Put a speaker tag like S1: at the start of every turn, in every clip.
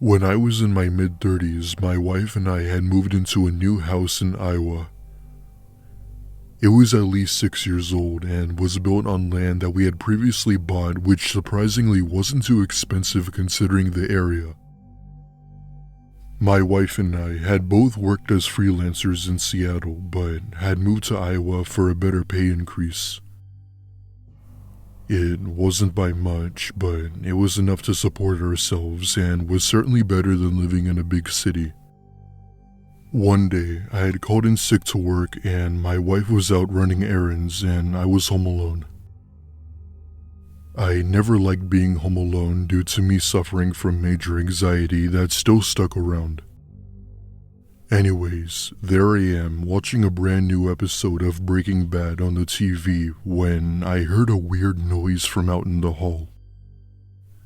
S1: When I was in my mid-30s, my wife and I had moved into a new house in Iowa. It was at least 6 years old and was built on land that we had previously bought, which surprisingly wasn't too expensive considering the area. My wife and I had both worked as freelancers in Seattle, but had moved to Iowa for a better pay increase. It wasn't by much, but it was enough to support ourselves and was certainly better than living in a big city. One day, I had called in sick to work and my wife was out running errands and I was home alone. I never liked being home alone due to me suffering from major anxiety that still stuck around. Anyways, there I am watching a brand new episode of Breaking Bad on the TV when I heard a weird noise from out in the hall.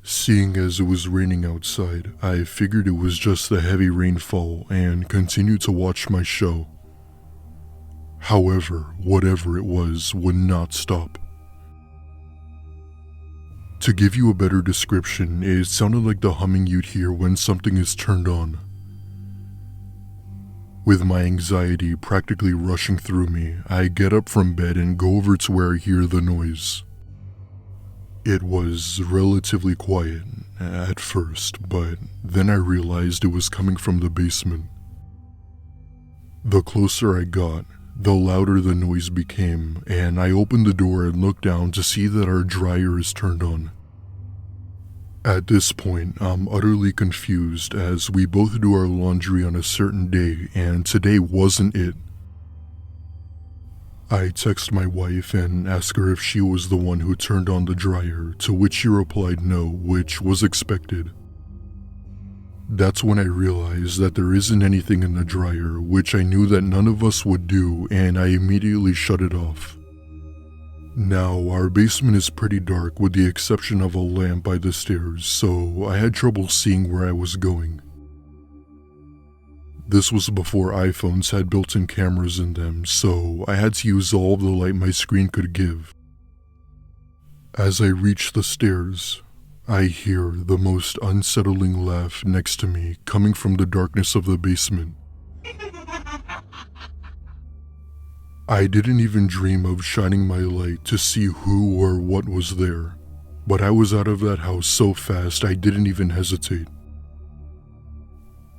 S1: Seeing as it was raining outside, I figured it was just the heavy rainfall and continued to watch my show. However, whatever it was would not stop. To give you a better description, it sounded like the humming you'd hear when something is turned on. With my anxiety practically rushing through me, I get up from bed and go over to where I hear the noise. It was relatively quiet at first, but then I realized it was coming from the basement. The closer I got, the louder the noise became, and I opened the door and looked down to see that our dryer is turned on. At this point, I'm utterly confused as we both do our laundry on a certain day and today wasn't it. I text my wife and ask her if she was the one who turned on the dryer, to which she replied no, which was expected. That's when I realized that there isn't anything in the dryer, which I knew that none of us would do, and I immediately shut it off. Now, our basement is pretty dark with the exception of a lamp by the stairs, so I had trouble seeing where I was going. This was before iPhones had built-in cameras in them, so I had to use all of the light my screen could give. As I reached the stairs, I hear the most unsettling laugh next to me coming from the darkness of the basement. I didn't even dream of shining my light to see who or what was there, but I was out of that house so fast I didn't even hesitate.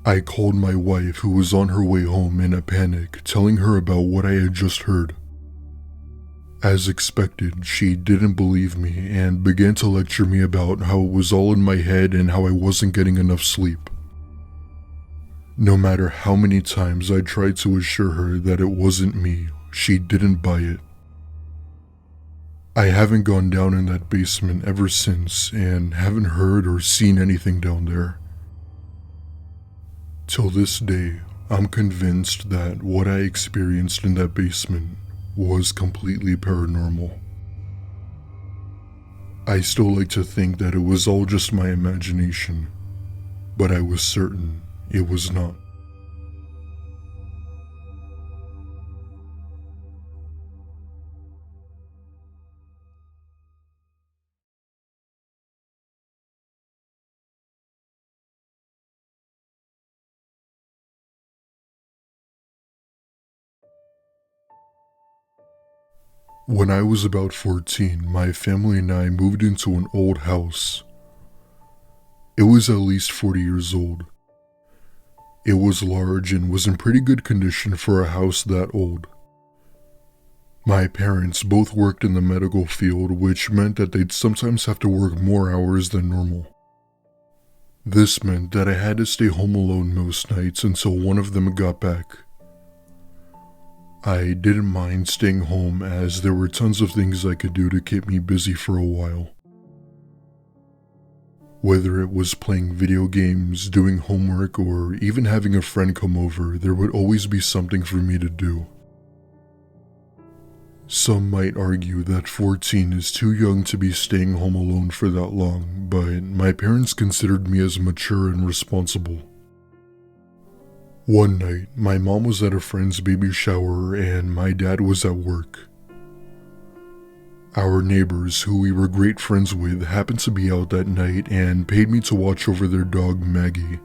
S1: I called my wife, who was on her way home, in a panic, telling her about what I had just heard. As expected, she didn't believe me and began to lecture me about how it was all in my head and how I wasn't getting enough sleep. No matter how many times I tried to assure her that it wasn't me, she didn't buy it. I haven't gone down in that basement ever since and haven't heard or seen anything down there. Till this day, I'm convinced that what I experienced in that basement was completely paranormal. I still like to think that it was all just my imagination, but I was certain it was not. When I was about 14, my family and I moved into an old house. It was at least 40 years old. It was large and was in pretty good condition for a house that old. My parents both worked in the medical field, which meant that they'd sometimes have to work more hours than normal. This meant that I had to stay home alone most nights until one of them got back. I didn't mind staying home as there were tons of things I could do to keep me busy for a while. Whether it was playing video games, doing homework, or even having a friend come over, there would always be something for me to do. Some might argue that 14 is too young to be staying home alone for that long, but my parents considered me as mature and responsible. One night, my mom was at a friend's baby shower and my dad was at work. Our neighbors, who we were great friends with, happened to be out that night and paid me to watch over their dog Maggie.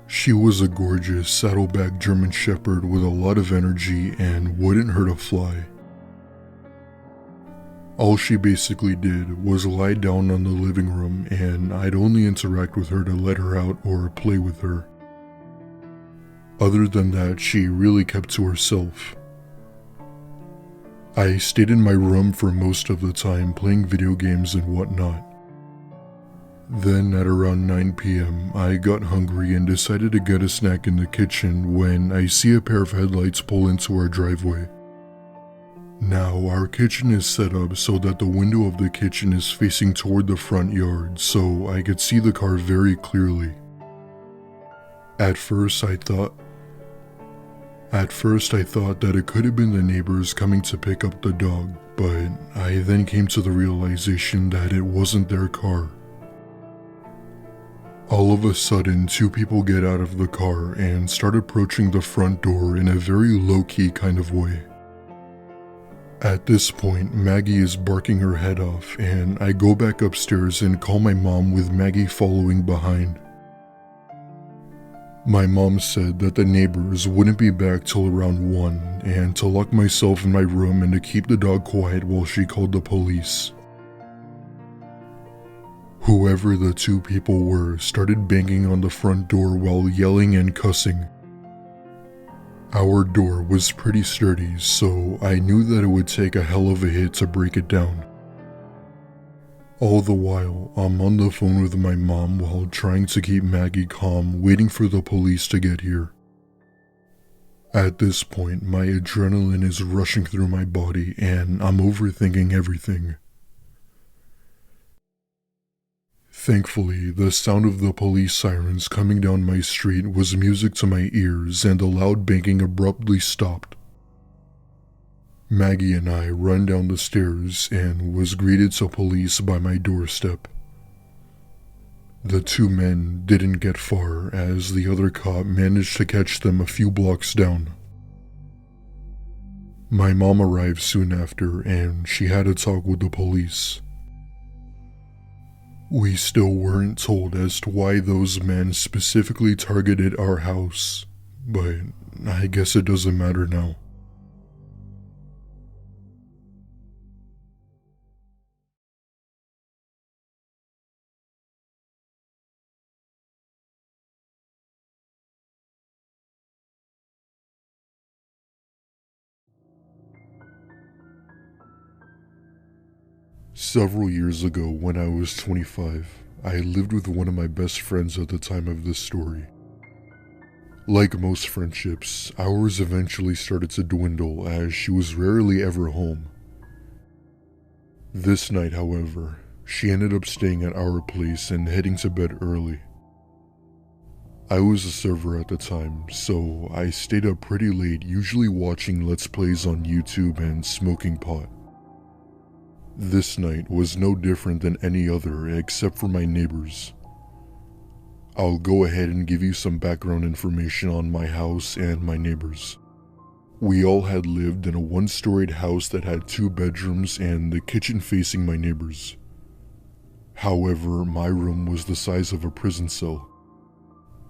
S1: She was a gorgeous saddleback German Shepherd with a lot of energy and wouldn't hurt a fly. All she basically did was lie down on the living room, and I'd only interact with her to let her out or play with her. Other than that, she really kept to herself. I stayed in my room for most of the time playing video games and whatnot. Then at around 9 p.m, I got hungry and decided to get a snack in the kitchen when I see a pair of headlights pull into our driveway. Now, our kitchen is set up so that the window of the kitchen is facing toward the front yard, so I could see the car very clearly. At first I thought that it could have been the neighbors coming to pick up the dog, but I then came to the realization that it wasn't their car. All of a sudden, two people get out of the car and start approaching the front door in a very low-key kind of way. At this point, Maggie is barking her head off, and I go back upstairs and call my mom with Maggie following behind. My mom said that the neighbors wouldn't be back till around 1, and to lock myself in my room and to keep the dog quiet while she called the police. Whoever the two people were started banging on the front door while yelling and cussing. Our door was pretty sturdy, so I knew that it would take a hell of a hit to break it down. All the while, I'm on the phone with my mom while trying to keep Maggie calm, waiting for the police to get here. At this point, my adrenaline is rushing through my body and I'm overthinking everything. Thankfully, the sound of the police sirens coming down my street was music to my ears and the loud banging abruptly stopped. Maggie and I run down the stairs and was greeted to police by my doorstep. The two men didn't get far as the other cop managed to catch them a few blocks down. My mom arrived soon after and she had a talk with the police. We still weren't told as to why those men specifically targeted our house, but I guess it doesn't matter now. Several years ago, when I was 25, I lived with one of my best friends at the time of this story. Like most friendships, ours eventually started to dwindle as she was rarely ever home. This night, however, she ended up staying at our place and heading to bed early. I was a server at the time, so I stayed up pretty late, usually watching Let's Plays on YouTube and smoking pot. This night was no different than any other except for my neighbors. I'll go ahead and give you some background information on my house and my neighbors. We all had lived in a one-storied house that had 2 bedrooms and the kitchen facing my neighbors. However, my room was the size of a prison cell.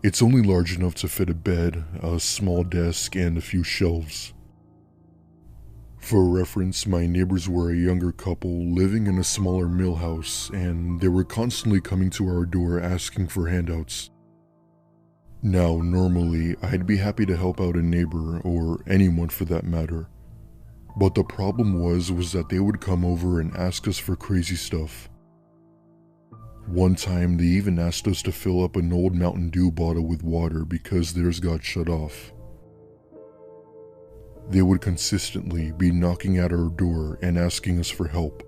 S1: It's only large enough to fit a bed, a small desk, and a few shelves. For reference, my neighbors were a younger couple living in a smaller mill house, and they were constantly coming to our door asking for handouts. Now, normally, I'd be happy to help out a neighbor, or anyone for that matter. But the problem was that they would come over and ask us for crazy stuff. One time, they even asked us to fill up an old Mountain Dew bottle with water because theirs got shut off. They would consistently be knocking at our door and asking us for help.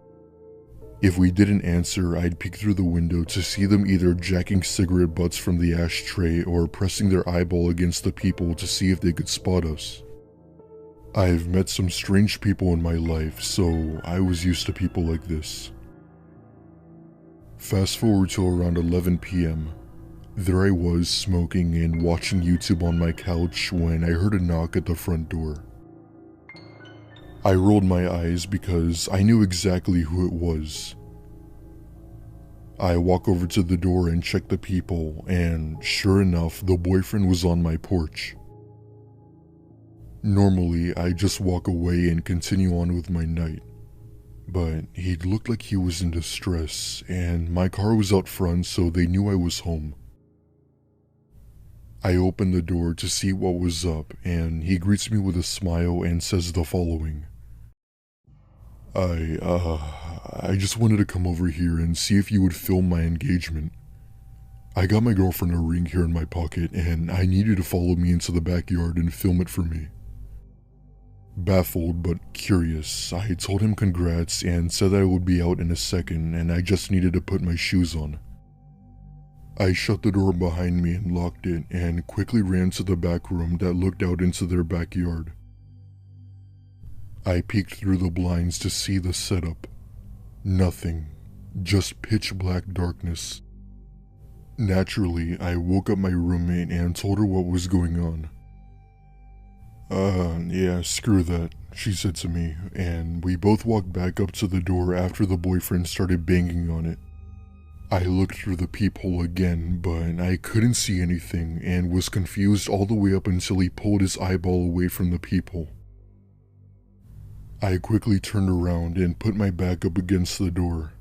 S1: If we didn't answer, I'd peek through the window to see them either jacking cigarette butts from the ashtray or pressing their eyeball against the people to see if they could spot us. I've met some strange people in my life, so I was used to people like this. Fast forward to around 11 p.m. There I was smoking and watching YouTube on my couch when I heard a knock at the front door. I rolled my eyes because I knew exactly who it was. I walk over to the door and check the people, and sure enough, the boyfriend was on my porch. Normally, I just walk away and continue on with my night, but he looked like he was in distress, and my car was out front, so they knew I was home. I open the door to see what was up, and he greets me with a smile and says the following. I just wanted to come over here and see if you would film my engagement. I got my girlfriend a ring here in my pocket, and I need you to follow me into the backyard and film it for me. Baffled but curious, I told him congrats and said that I would be out in a second and I just needed to put my shoes on. I shut the door behind me and locked it and quickly ran to the back room that looked out into their backyard. I peeked through the blinds to see the setup. Nothing, just pitch black darkness. Naturally, I woke up my roommate and told her what was going on. Yeah, screw that, she said to me, and we both walked back up to the door after the boyfriend started banging on it. I looked through the peephole again, but I couldn't see anything and was confused all the way up until he pulled his eyeball away from the peephole. I quickly turned around and put my back up against the door.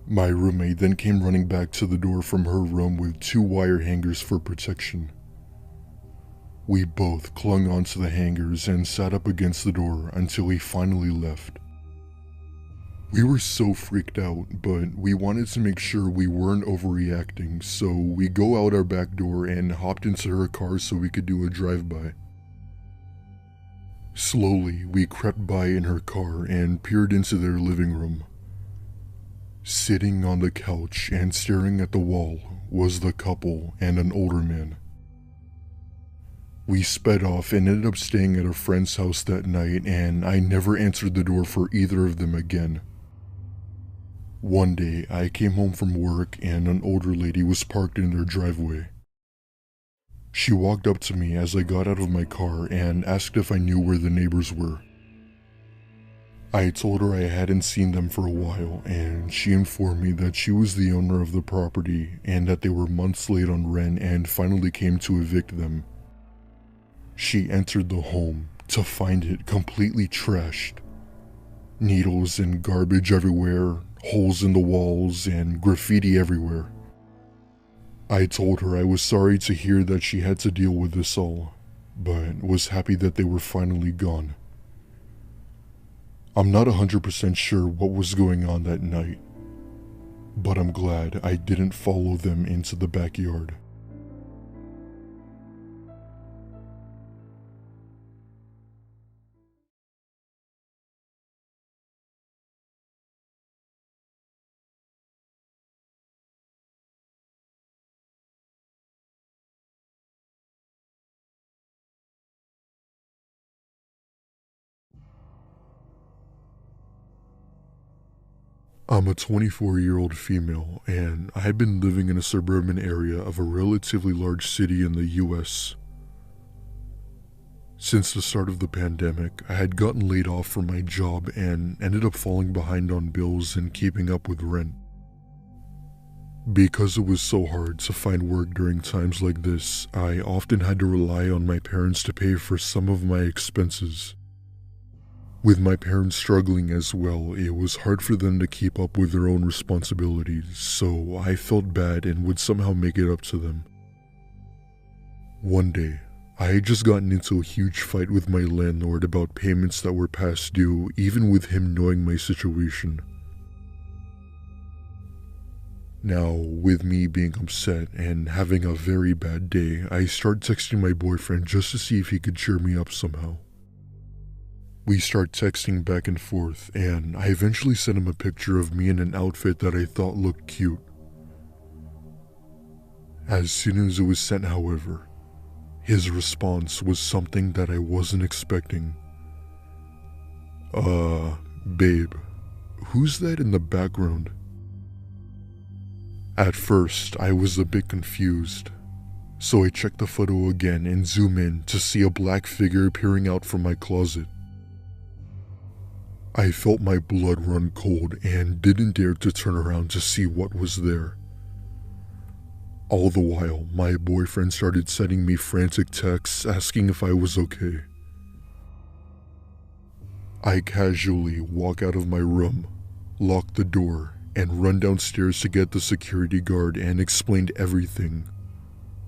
S1: My roommate then came running back to the door from her room with 2 wire hangers for protection. We both clung onto the hangers and sat up against the door until he finally left. We were so freaked out, but we wanted to make sure we weren't overreacting, so we go out our back door and hopped into her car so we could do a drive-by. Slowly, we crept by in her car and peered into their living room. Sitting on the couch and staring at the wall was the couple and an older man. We sped off and ended up staying at a friend's house that night, and I never answered the door for either of them again. One day, I came home from work and an older lady was parked in their driveway. She walked up to me as I got out of my car and asked if I knew where the neighbors were. I told her I hadn't seen them for a while, and she informed me that she was the owner of the property and that they were months late on rent and finally came to evict them. She entered the home to find it completely trashed. Needles and garbage everywhere, holes in the walls, and graffiti everywhere. I told her I was sorry to hear that she had to deal with this all, but was happy that they were finally gone. I'm not 100% sure what was going on that night, but I'm glad I didn't follow them into the backyard. I'm a 24-year-old female, and I had been living in a suburban area of a relatively large city in the US. Since the start of the pandemic, I had gotten laid off from my job and ended up falling behind on bills and keeping up with rent. Because it was so hard to find work during times like this, I often had to rely on my parents to pay for some of my expenses. With my parents struggling as well, it was hard for them to keep up with their own responsibilities, so I felt bad and would somehow make it up to them. One day, I had just gotten into a huge fight with my landlord about payments that were past due, even with him knowing my situation. Now, with me being upset and having a very bad day, I started texting my boyfriend just to see if he could cheer me up somehow. We start texting back and forth, and I eventually sent him a picture of me in an outfit that I thought looked cute. As soon as it was sent, however, his response was something that I wasn't expecting. Babe, who's that in the background? At first, I was a bit confused, so I checked the photo again and zoom in to see a black figure peering out from my closet. I felt my blood run cold and didn't dare to turn around to see what was there. All the while, my boyfriend started sending me frantic texts asking if I was okay. I casually walk out of my room, lock the door, and run downstairs to get the security guard and explained everything,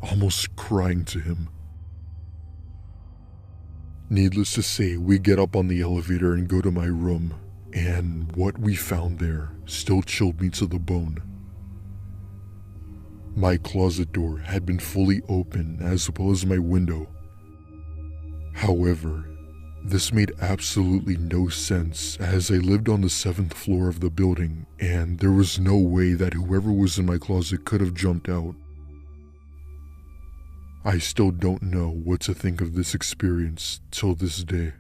S1: almost crying to him. Needless to say, we get up on the elevator and go to my room, and what we found there still chilled me to the bone. My closet door had been fully open as well as my window. However, this made absolutely no sense as I lived on the 7th floor of the building and there was no way that whoever was in my closet could have jumped out. I still don't know what to think of this experience till this day.